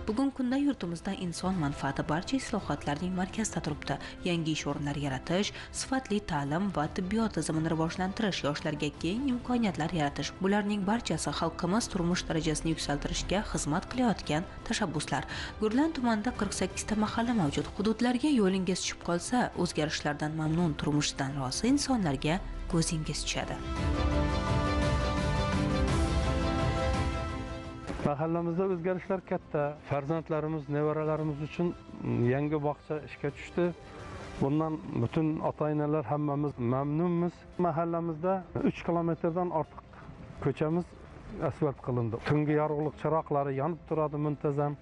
Bugungi kunda yurtimizda inson manfaati barcha islohotlarning markazida turibdi. Yangi ish o'rinlari yaratish, sifatli ta'lim va tibbiyot tizimini rivojlantirish, yoshlarga keng imkoniyatlar yaratish, bularning barchasi xalqimiz turmush darajasini yuksaltirishga xizmat qilayotgan tashabbuslar. Gurlan tumanida 48 ta mahalla mavjud. Hududlarga yo'lingiz tushib qolsa, o'zgarishlardan mamnun, turmushdan rozi insonlarga ko'zingiz tushadi. Mahallamizda o'zgarishlar katta. Farzandlarimiz, nevaralarimiz uchun yangi bog'cha ishga tushdi. Bundan butun ota-onalar hammamiz mamnunmiz. Mahallamizda 3 kilometrdan ortiq ko'chamiz asfalt qilindi. Tungi yorug'lik chiroqlari yonib turadi muntazam.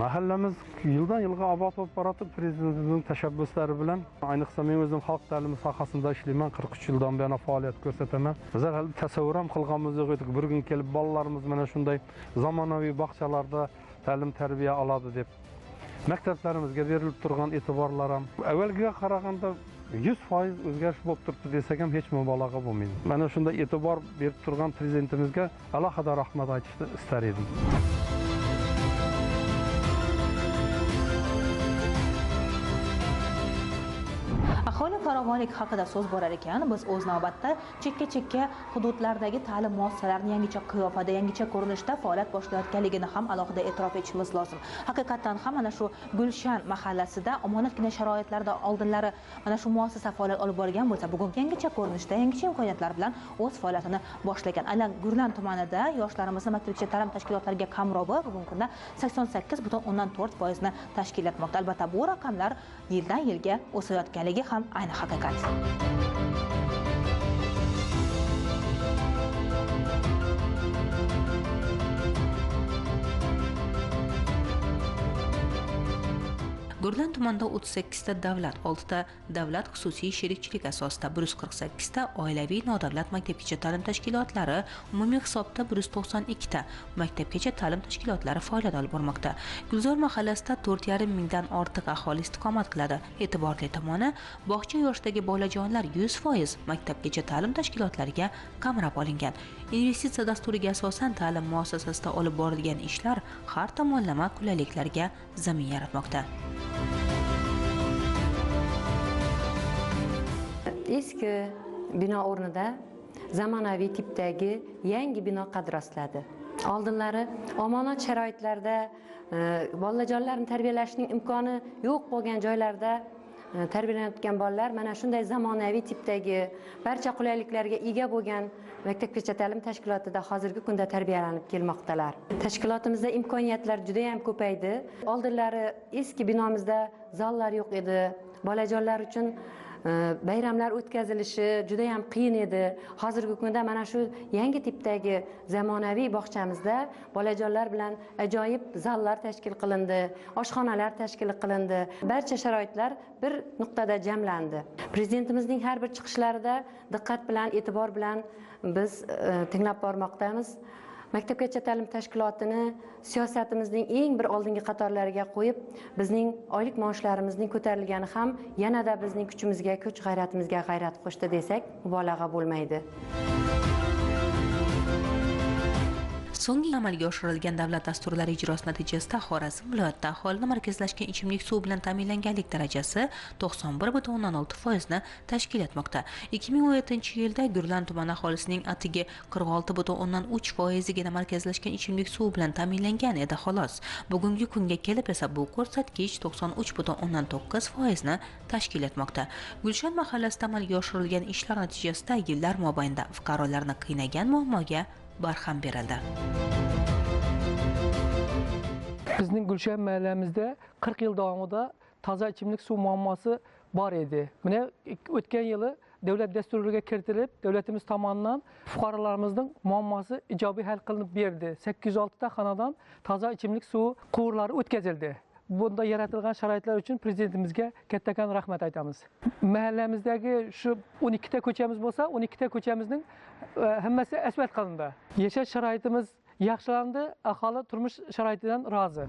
Mahallamiz yildan yilga obod bo'lib boradi. Prezidentimizning tashabbuslari bilan, ayniqsa men o'zim xalq ta'limi sohasida ishlayman, 43 yildan beri faoliyat ko'rsataman. Bizlar hali tasavvur ham qilganimiz yo'q edik. Bir kun kelib bolalarimiz mana shunday zamonaviy bog'chalarda ta'lim-tarbiya oladi deb. Maktablarimizga berilib turgan e'tiborlar ham avvalgiga qaraganda 100% o'zgarish bo'lib turibdi desak ham hech mubolag'a bo'lmaydi. Mana shunday e'tibor berib turgan prezidentimizga alohida rahmat aytishni istar edim. Aholi farovonlik haqida so'z borar ekan, biz o'z navbatda chekka hududlardagi ta'lim muassasalarini yangicha qiyofada, yangicha ko'rinishda faoliyat boshlayotganligini ham alohida e'tirof etishimiz lozim. Haqiqatan ham mana shu Gulshan mahallasida omonatgina sharoitlarda oldinlari mana shu muassasa faoliyat olib borgan bo'lsa, bugun yangicha ko'rinishda, yangicha imkoniyatlar bilan o'z faoliyatini boshlagan. Aynan Gurlan tumanida yoshlarimizni maktabgacha ta'lim tashkilotlariga qamrovi bugungi kunda 88,4% ni tashkil etmoqda. Albatta, bu raqamlar yildan yilga o'sayotganligi ham ayni haqiqat. Gurlan tumanida 38 ta davlat, 6 ta davlat xususiy sherikchilik asosida 148 ta oilaviy nodavlat maktabgacha ta'lim tashkilotlari, umumiy hisobda 192 ta maktabgacha ta'lim tashkilotlari faoliyat olib bormoqda. Gulzor mahallasida 4,5 mingdan ortiq aholi istiqomat qiladi. E'tiborli tomoni, bog'cha yoshidagi bolajonlar 100% maktabgacha ta'lim tashkilotlariga qamrab olingan. Investitsiya dasturiga asosan ta'lim muassasasida olib borilgan ishlar har tomonlama qulayliklarga zamin yaratmoqda. Eski bino o'rnida zamonaviy tipdagi yangi bino qad rostladi. Oldinlari omonat sharoitlarda bolajonlarni tarbiyalashning imkoni yo'q bo'lgan joylarda tarbiyalanayotgan bolalar mana shunday zamonaviy tipdagi barcha qulayliklarga ega bo'lgan maktabgacha ta'lim tashkilotida hozirgi kunda tarbiyalanib kelmoqdalar. Tashkilotimizda imkoniyatlar juda ham ko'paydi. Oldinlari eski binomizda zallar yo'q edi. Bolajonlar uchun bayramlar o'tkazilishi juda ham qiyin edi. Hozirgi kunda mana shu yangi tipdagi zamonaviy bog'chamizda bolajonlar bilan ajoyib zallar tashkil qilindi, oshxonalar tashkil qilindi. Barcha sharoitlar bir nuqtada jamlandi. Prezidentimizning har bir chiqishlarida diqqat bilan, e'tibor bilan biz tinglab bormoqdamiz. Maktabgacha ta'lim tashkilotini siyosatimizning eng bir oldingi qatorlariga qo'yib, bizning oylik maoshlarimizning ko'tarilgani ham yanada bizning kuchimizga, kuch g'ayratimizga g'ayrat qo'shdi desak, mubolag'a bo'lmaydi. So'nggi amalga oshirilgan davlat dasturlari ijrosi natijasida Xorazm viloyatida aholini markazlashgan ichimlik suvi bilan ta'minlanganlik darajasi 91,6% ni tashkil etmoqda. 2017-yilda Gurlan tumani aholisining atigi 46,3% gina markazlashgan ichimlik suvi bilan ta'minlangan edi xolos. Bugungi kunga kelib esa bu ko'rsatkich 93,9% ni tashkil etmoqda. Gulshan mahallasida amalga oshirilgan ishlar natijasida yillar mobaynida fuqarolarni qiynagan muammoga barham berildi. Bizning Gulshan mahallamizda 40 yil davomida toza ichimlik suv muammosi bor edi. Mana o'tgan yili davlat dasturiga kiritilib, davlatimiz tomonidan fuqarolarimizning muammosi ijobiy hal qilinib berdi. 806 ta xonadan toza ichimlik suvi quvurlari o'tkazildi. Bunda yaratilgan sharoitlar uchun prezidentimizga kattakon rahmat aytamiz. Mahallamizdagi shu 12 ta ko'chamiz bo'lsa, 12 ta ko'chamizning hammasi asfalt qilindi. Yashash sharoitimiz yaxshilandi, aholi turmush sharoitidan rozi.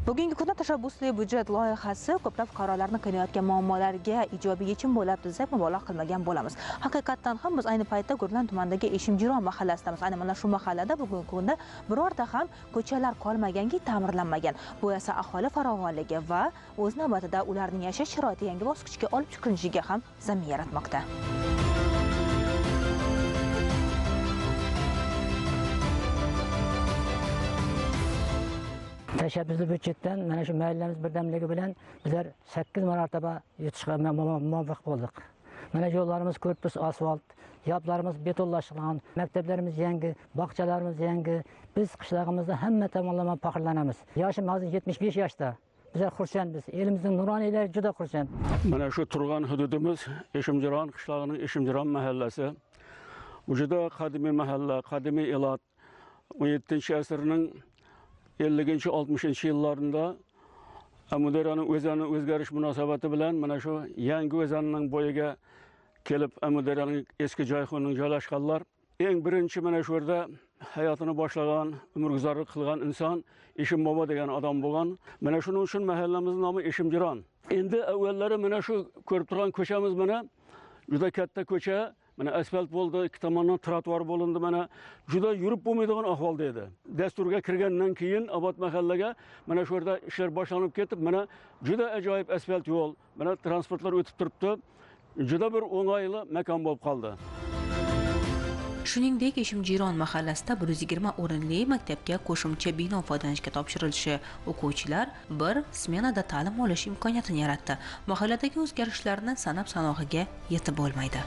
Bugungi kunda tashabbusli byudjet loyihasi ko'plab fuqarolarni qiynayotgan muammolarga ijobiy yechim bo'ladi desak mubolag'a qilmagan bo'lamiz. Haqiqatdan ham biz ayni paytda Gurlan tumanidagi Eshimjiron mahallasidamiz. Ayni mana shu mahallada bugungi kunda birorta ham ko'chalar qolmaganki, ta'mirlanmagan. Bu esa aholi farovonligi va o'z navbatida ularning yashash sharoiti yangi bosqichga olib chiqilishiga ham zamin yaratmoqda. Tashabbusli byudjetdan mana shu mahallamiz birdamligi bilan bizlar 8 marotaba yutishga muvaffaq bo'ldik. Mana yo'llarimiz ko'pis asfalt, yoplarimiz betonlashgan, maktablarimiz yangi, bog'chalarimiz yangi. Biz qishlog'imizda hamma tomonlama faxrlanamiz. Yoshim hozir 75 yoshda. Bizlar xursandmiz. Elimizning nuroniylar juda xursand. Mana shu turgan hududimiz Eshimjiron qishlog'ining Eshimjiron mahallasi. Bu juda qadimiy mahalla, qadimiy ilot. 17-asrning 50-60 yillarında Amudaryoning o'zani o'zgarish munosabati bilan mana shu yangi o'zanining bo'yiga kelib Amudaryoning eski joyxonaning joylashganlar. Eng birinchi mana shu yerda hayotini boshlagan, umrguzorlik qilgan inson Eshim bobo degan odam bo'lgan. Mana shuning uchun mahallamizning nomi Eshimjiron. Endi avvallari mana shu ko'rib turgan ko'chamiz mana juda katta ko'cha. Mana asfalt bo'ldi, ikki tomondan trotuar bo'lindi, mana juda yurib bo'lmaydigan ahvolda edi. Dasturga kirgandan keyin Obod mahallaga mana shu yerda ishlar boshlanib ketib, mana juda ajoyib asfalt yo'l, mana transportlar o'tib turibdi. Juda bir o'ng'ayli makon bo'lib qoldi. Shuningdek, Eshimjiron mahallasida 120 o'rinli maktabga qo'shimcha bino foydalanishga topshirilishi o'quvchilar bir smenada ta'lim olish imkoniyatini yaratdi. Mahalladagi o'zgarishlarni sanab sanoqiga yetib bo'lmaydi.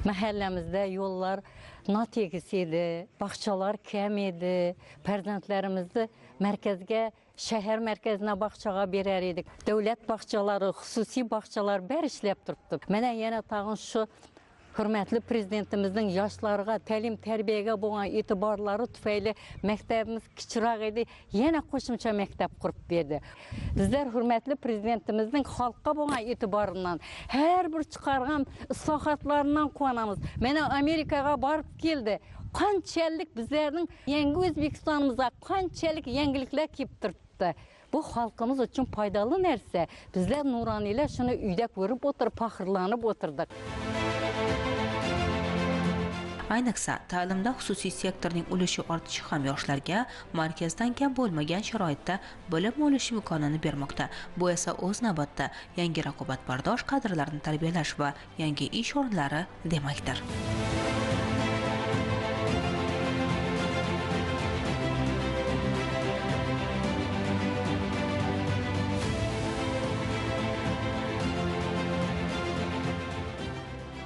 Mahallemizde yollar nategis idi, bahçalar kam idi, farzandlarimizni merkezge, şehir merkezine bahçaga berer edik. Devlet bahçaları, xususiy bahçalar bər işlep turibdi. Mene yana tağın şu hürmetli prezidentimizin yaşlarına, təlim tərbiyəyə bo'lgan etibarları tüfeyli məktəbimiz kiçiraq idi, yana qo'shimcha məktəb qurib berdi. Bizler hürmetli prezidentimizin halkqa bo'lgan etibarından, her bir çıkargan islohotlarından quvonamiz. Mene Amerikaga barib keldi. Qanchalik bizlerning yangi O'zbekistonimizga qanchalik yangiliklar kelib turibdi. Bu halkımız için faydalı narsa. Bizler nuroniylar shuni uyda ko'rib o'tirib, faxrlanib o'tirdik. Ayniqsa, ta'limda xususiy sektorning ulushi ortishi ham yoshlarga markazdan kam bo'lmagan sharoitda bilim olish imkonini bermoqda. Bu esa o'z navbatida yangi raqobatbardosh kadrlarni tarbiyalash va yangi ish o'rinlari demakdir.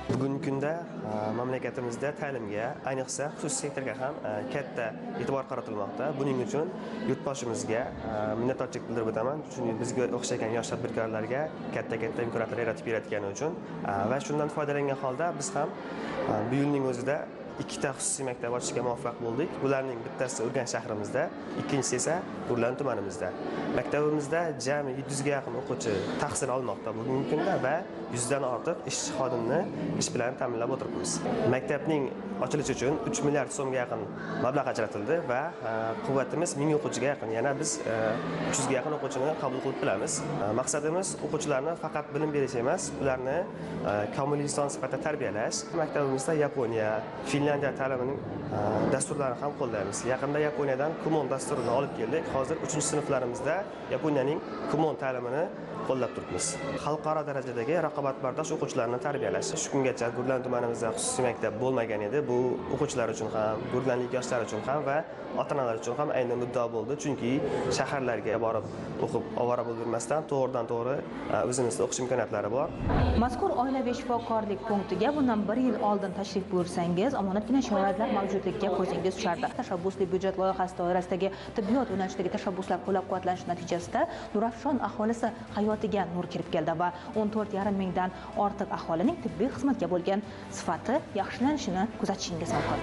Bugungi kunda mamlakatimizda ta'limga, ayniqsa xususiy sektorga ham katta e'tibor qaratilmoqda. Buning uchun yurtboshimizga minnatdorchilik bildirib o'taman. Chunki bizga o'xshagan yosh tadbirkorlarga katta imkoniyatlar yaratib berayotgani uchun va shundan foydalangan holda biz ham bu yilning o'zida ikkita xususiy maktab ochishga muvaffaq bo'ldik. Bularning bittasi Urganch shahrimizda, ikkinchisi esa Gurlan tumanimizda. Maktabimizda jami 700 ga yaqin o'quvchi tahsil olmoqda bugungi kunda va 100 dan ortiq ishchi xodimni ish bilan ta'minlab o'tiribmiz. Maktabning ochilishi uchun 3 milliard so'mga yaqin mablag' ajratildi va quvvatimiz 1000 o'quvchiga yaqin. Yana biz 300 ga yaqin o'quvchini qabul qilib bilamiz. Maqsadimiz o'quvchilarni faqat bilim berish emas, ularni komil inson sifatida tarbiyalash. Maktabimizda Yaponiya, Finlandiya ta'limining dasturlarini ham qo'llaymiz. Yaqinda Yaponiyadan Kumon dasturini olib keldik. Hozir 3-sinflarimizda Yaponiyaning Kumon ta'limini qo'llab turibmiz. Xalqaro darajadagi raqobatbardosh o'quvchilarni tarbiyalash. Shu kungacha Gurlan tumanimizda xususiy maktab bo'lmagan edi. Bu o'quvchilar uchun ham, gurlanlik yoshlar uchun ham va ota-onalar uchun ham ayni muddao bo'ldi. Chunki shaharlarga borib o'qib ovora bo'lib yurmasdan to'g'ridan-to'g'ri o'zimizda o'qish imkoniyatlari bor. Mazkur oilaviy shifokorlik punktiga bundan 1 yil oldin tashrif buyursangiz, omonatgina sharoitlar mavjudligiga ko'zingiz tushardi. Tashabbusli byudjet loyihasi doirasidagi tibbiyot yo'nalishidagi tashabbuslar qo'llab-quvvatlanishi natijasida Nurafshon aholisi hayotiga nur kirib keldi va 14,5 mingdan ortiq aholining tibbiy xizmatga bo'lgan sifati yaxshilanishini kuzatishingiz mumkin.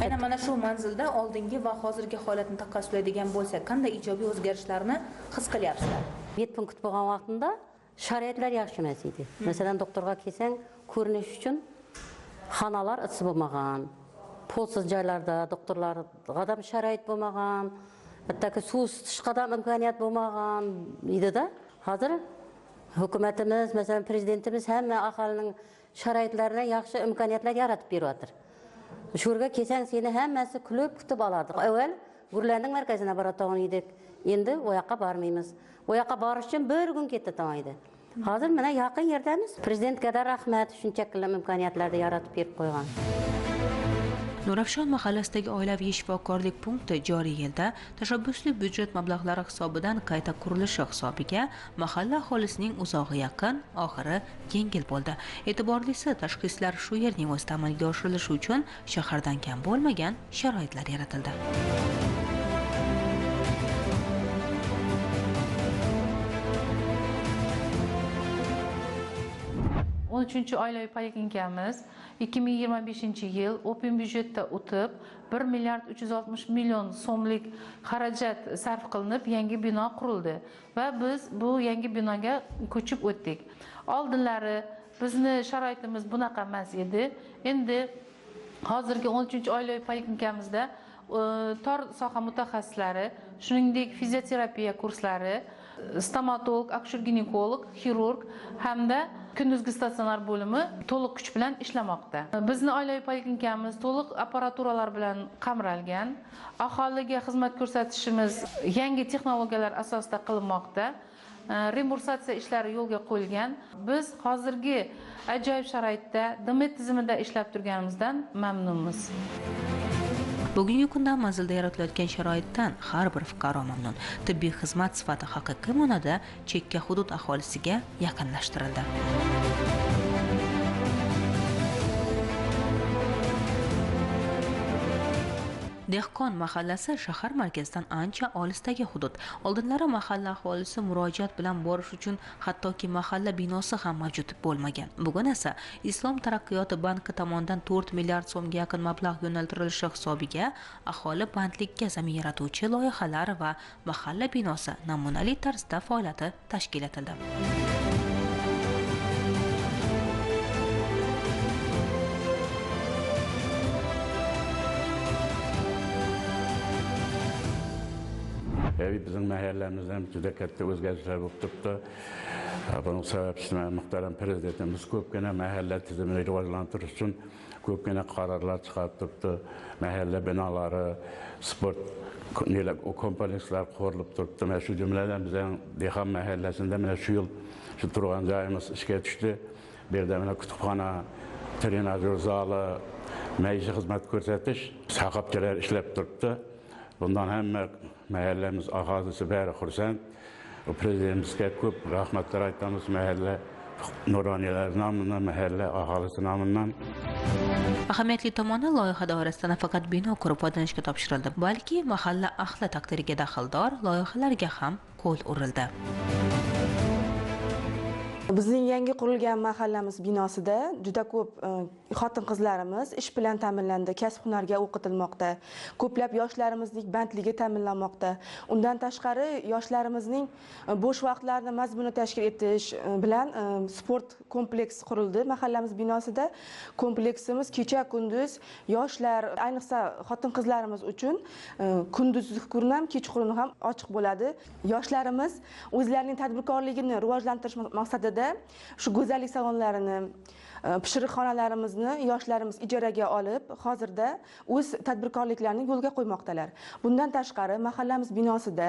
Aynan mana shu manzilda oldingi va hozirgi holatni taqqoslaydigan bo'lsak, qanday ijobiy o'zgarishlarni his qilyapsizlar? bet punkt bo'lgan vaqtida sharoitlar yaxshi emas edi. Masalan, doktorga kelsang, ko'rinish uchun xonalar issiq bo'lmagan, polsiz joylarda doktorlarga ham sharoit bo'lmagan, hattoki suv isitishga ham imkoniyat bo'lmagan edi-da. Hozir hukumatimiz, masalan, prezidentimiz hamma aholining sharoitlarini yaxshi imkoniyatlar yaratib beryapti. Shu yerga kelsang, seni hammasi kulib kutib oladi. Avval Gurlanning markazina boradigan edik. Endi o yoqqa bormaymiz. O yoqqa borish uchun bir kun ketdi to'ydi. Hozir mana yaqin yerdamiz. Prezidentga da rahmat, shuncha imkoniyatlarni yaratib berib qo'ygan. Nurafshon mahallasidagi oilaviy shifokorlik punkti joriy yilda tashabbusli byudjet mablag'lari hisobidan qayta qurilishi hisobiga mahalla aholisining uzog'i yaqin, oxiri yengil bo'ldi. E'tiborlisi, tashxislar shu yerning o'zida amalga oshirilishi uchun shahardan kam bo'lmagan sharoitlar yaratildi. 13-oilaviy poliklinikamiz 2025-yil open byudjetda o'tib 1 milliard 360 million so'mlik xarajat sarf qilinib yangi bino qurildi va biz bu yangi binoga ko'chib o'tdik. Oldinlari bizni sharoitimiz bunaqa emas edi. Endi hozirgi 13-oilaviy poliklinikamizda tor soha mutaxassislari, shuningdek fizioterapiya kurslari, stomatolog, akusher-ginekolog, xirurg hamda kunduzgi statsionar bo'limi to'liq kuch bilan ishlamoqda. Bizning oilaviy poliklinikamiz to'liq apparaturalar bilan qamralgan. Aholiga xizmat ko'rsatishimiz yangi texnologiyalar asosida qilinmoqda. Remursatsiya ishlari yo'lga qo'yilgan. Biz hozirgi ajoyib sharoitda DMT tizimida ishlab turganimizdan mamnunmiz. Bugungi kunda manzilda yaratilayotgan sharoitdan har bir fuqaro mamnun. Tibbiy xizmat sifati haqiqiy ma'noda chekka hudud aholisiga yaqinlashtirildi. Dehqon mahallasi shahar markazidan ancha olisdagi hudud. Oldinlari mahalla aholisi murojaat bilan borish uchun hattoki mahalla binosi ham mavjud bo'lmagan. Bugun esa Islom taraqqiyot banki tomonidan 4 milliard so'mga yaqin mablag' yo'naltirilishi hisobiga aholi bandlikka zamin yaratuvchi loyihalar va mahalla binosi namunali tarzda faoliyati tashkil etildi. Bizim mahallemizden juda katta o'zgarishlar bo'lib turibdi. Buning sababchisi muhtaram prezidentimiz ko'pgina mahalla tizimini rivojlantirish uchun ko'pgina qarorlar chiqarib turibdi. Mahalla binolari, sport komplekslar qurilib turibdi. Mana shu jumladan bizning Dehqon mahallasida mana shu yil shu turgan joyimiz ishga tushdi. Bu yerda mana kutubxona, trenajyor zali, maishiy xizmat ko'rsatish, saqopchilar ishlab turibdi. Bundan hamma mahallemiz aholisi bari xursand. Prezidentimizga ko'p rahmatlar aytamiz mahalla nuroniylar nomidan, mahalla aholisi nomidan. Ahamiyatli tomoni loyiha doirasida nafaqat bino qurib foydalanishga topshirildi, balki mahalla ahli taqdiriga daxldor loyihalarga ham qo'l urildi. Bizning yangi qurilgan mahallamiz binosida juda ko'p xotin-qizlarimiz ish bilan ta'minlandi, kasb-hunarga o'qitilmoqda. Ko'plab yoshlarimizning bandligi ta'minlanmoqda. Undan tashqari yoshlarimizning bo'sh vaqtlarini mazmunli tashkil etish bilan sport kompleksi qurildi. Mahallamiz binosida kompleksimiz kecha-kunduz yoshlar, ayniqsa xotin-qizlarimiz uchun kunduzgi kun ham, kechqurun ham ochiq bo'ladi. Yoshlarimiz o'zlarining tadbirkorligini rivojlantirish maqsadida shu go'zallik salonlarini, pishiriq xonalarimizni yoshlarimiz ijaraga olib, hozirda o'z tadbirkorliklarini yo'lga qo'ymoqdalar. Bundan tashqari mahallamiz binosida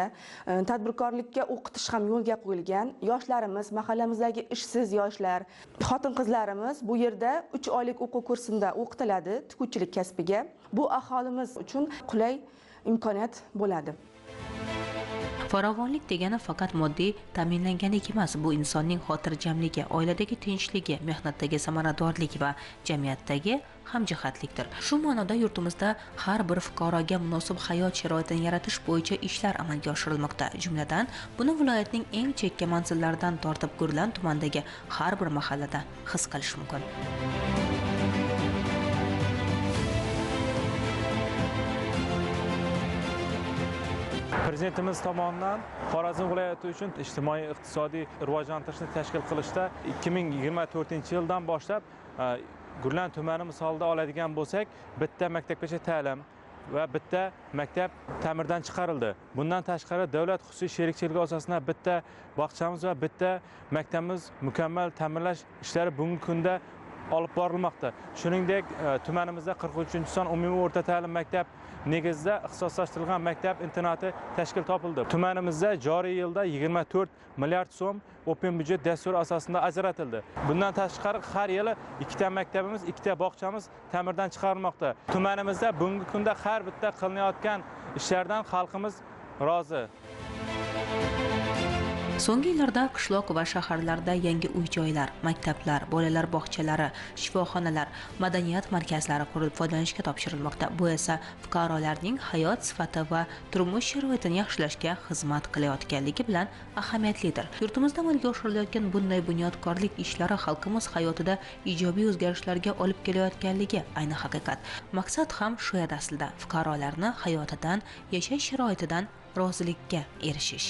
tadbirkorlikka o'qitish ham yo'lga qo'yilgan. Yoshlarimiz, mahallamizdagi ishsiz yoshlar, xotin-qizlarimiz bu yerda 3 oylik o'quv kursida o'qitiladi tikuvchilik kasbiga. Bu aholimiz uchun qulay imkoniyat bo'ladi. Farovonlik degani faqat moddiy ta'minlanganlik emas, bu insonning xotirjamligi, oiladagi tinchligi, mehnatdagi samaradorlik va jamiyatdagi hamjihatlikdir. Shu ma'noda yurtimizda har bir fuqaroga munosib hayot sharoitini yaratish bo'yicha ishlar amalga oshirilmoqda. Jumladan, buni viloyatning eng chekka manzillaridan tortib Gurlan tumanidagi har bir mahallada his qilish mumkin. Prezidentimiz tomonidan Xorazm viloyati uchun ijtimoiy iqtisodiy rivojlantirishni tashkil qilishda 2024-yildan boshlab Gurlan tumani misolida oladigan bo'lsak, bitta maktabgacha ta'lim va bitta maktab ta'mirdan chiqarildi. Bundan tashqari davlat xususiy sherikchilik asosida bitta bog'chamiz va bitta maktabimiz mukammal ta'mirlash ishlari bugungi kunda olib borilmoqda. Shuningdek, tumanimizda 43-son umumiy o'rta ta'lim maktab negizida ixtisoslashtirilgan maktab internati tashkil topildi. Tumanimizda joriy yilda 24 milliard so'm o'pin byudjet dasturi asosida ajratildi. Bundan tashqari har yili ikkita maktabimiz, ikkita bog'chamiz ta'mirdan chiqarilmoqda. Tumanimizda bugungi kunda har bitta qilinayotgan ishlardan xalqimiz rozi. So'nggi yillarda qishloq va shaharlarda yangi uy-joylar, maktablar, bolalar bog'chalari, shifoxonalar, madaniyat markazlari qurilib foydalanishga topshirilmoqda. Bu esa fuqarolarning hayot sifati va turmush sharoitini yaxshilashga xizmat qilayotganligi bilan ahamiyatlidir. Yurtimizda amalga oshirilayotgan bunday bunyodkorlik ishlari xalqimiz hayotida ijobiy o'zgarishlarga olib kelayotganligi ayni haqiqat. Maqsad ham shu edi aslida, fuqarolarni hayotidan, yashash sharoitidan rozilikka erishish.